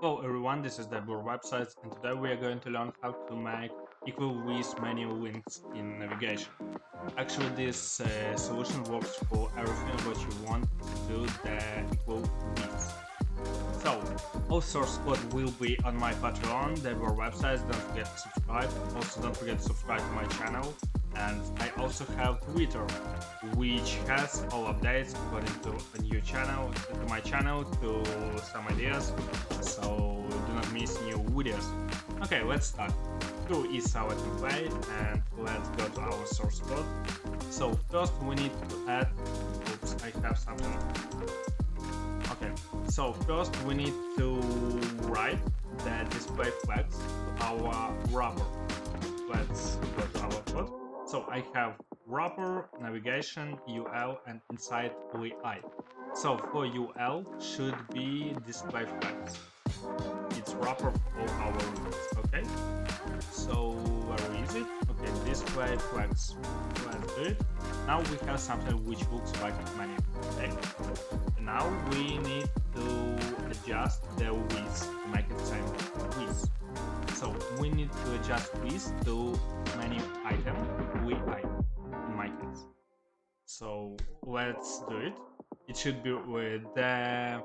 Hello everyone, this is Debor Websites, and today we are going to learn how to make equal with menu links in navigation. Actually, this solution works for everything what you want to do the equal with. So, all source code will be on my Patreon, Debor Websites. Don't forget to subscribe. Also, don't forget to subscribe to my channel. And I also have Twitter, which has all updates according to a new channel, to my channel, to some ideas. So do not miss new videos. Okay, let's start. Here is our template, and let's go to our source code. So first we need to add. Oops, I have something. Okay, so first we need to write the display flags to our wrapper. Let's go to our code. So I have wrapper, navigation, UL, and inside UI. So for UL should be display flags. It's wrapper for all our links. Okay. So where is it? Okay, display flags. Let's do it. Now we have something which looks like a menu. Okay. Now we need to adjust the width to make it same width. So we need to adjust width to menu item UI in my case. So let's do it. It should be with the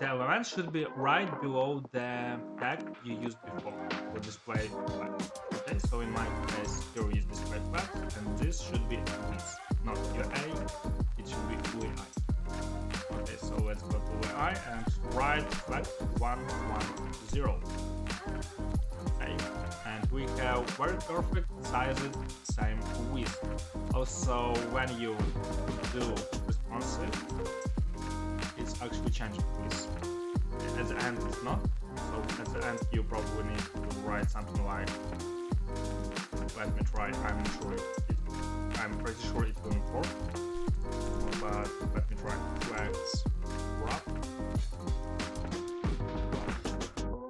element should be right below the tag you used before for display flags. Okay, so in my case here is display flags, and this should be width, not UI. It should be UI. Okay, so let's go to UI and write flag 110. Okay, and we have very perfect sized same width. Also, when you do responsive, it's actually changing width. At the end, it's not. So at the end, you probably need to write something like. Let me try. I'm pretty sure it will work. But let me try. Flags wrap.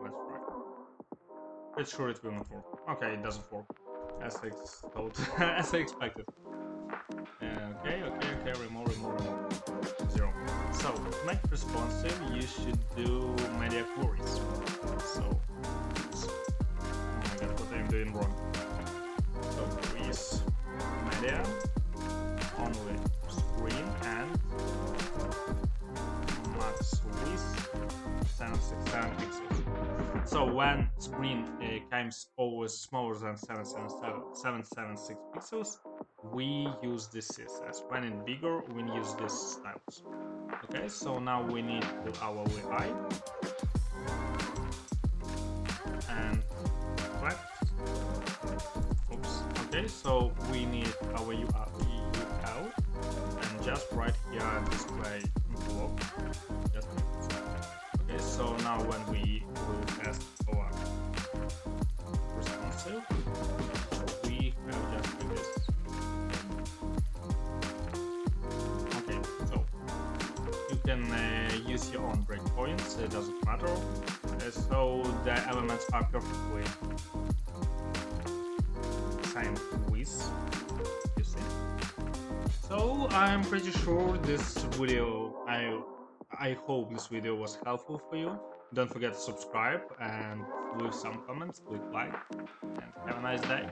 Let's try. Pretty sure it will not work. Okay, it doesn't work. As I expected. Okay, remove. 0. So, to make it responsive, you should do media queries. So, oh my god, what I'm doing wrong. So, queries, media, only screen, and max width 767 pixels. So when screen comes always smaller than 776 pixels, we use this CSS. When it's bigger, we use this styles. Okay, so now we need to do our UI and flex. Oops. Okay, so we need our UL and just right here display block. Just okay, so now when we will test our responsive, we have just like this. Okay, so you can use your own breakpoints, it doesn't matter. So the elements are perfectly same width, you see. So I'm pretty sure this video, I hope this video was helpful for you. Don't forget to subscribe and leave some comments, click like, and have a nice day.